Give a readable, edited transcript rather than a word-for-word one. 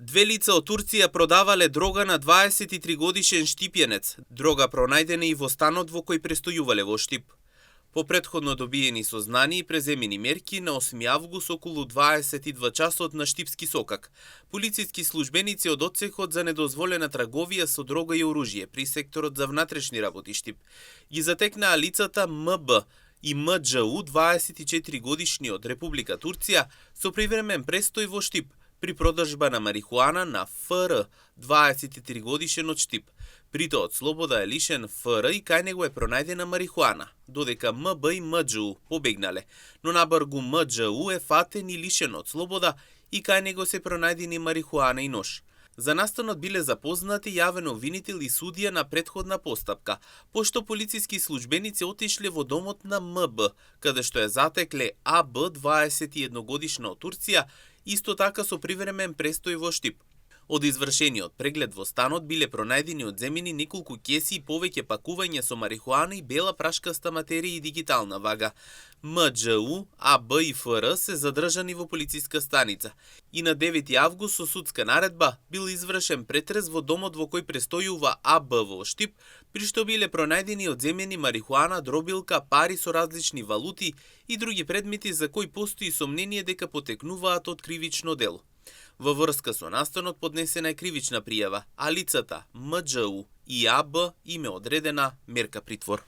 Две лица од Турција продавале дрога на 23 годишен штипјенец. Дрога пронајдена и во станот во кој престојувале во Штип. По претходно добиени сознани и преземени мерки на 8 август околу 22 часот на Штипски сокак, полициски службеници од одсекот за недозволена трговија со дрога и оружје при секторот за внатрешни работи Штип ги затекнаа лицата МБ и МДЖУ, 24 годишни од Република Турција, со привремен престој во Штип при продажба на марихуана на ФР, 23 годишен од Штип. Прито од слобода е лишен ФР и кај него е пронајдена марихуана, додека МБ и МДЖУ побегнале, но на Баргу МДЖУ е фатен и лишен од слобода и кај него се пронајдени марихуана и нож. За настанот биле запознати јавен обвинител и судија на претходна постапка, пошто полициски службеници отишле во домот на МБ, каде што ја затекле АБ, 21 годишна од Турција, исто така со привремен престој во Штип. Од извршениот преглед во станот биле пронајдени одземени неколку кеси и повеќе пакувања со марихуана и бела прашкаста материја и дигитална вага. МДЖУ, АБ и ФР се задржани во полициска станица и на 9 август со судска наредба бил извршен претрес во домот во кој престојува АБ во Штип, при што биле пронајдени одземени марихуана, дробилка, пари со различни валути и други предмети за кои постои сомнение дека потекнуваат од кривично дело. Во врска со настанот поднесена е кривична пријава, а лицата МДЖУ и АБ им е одредена мерка притвор.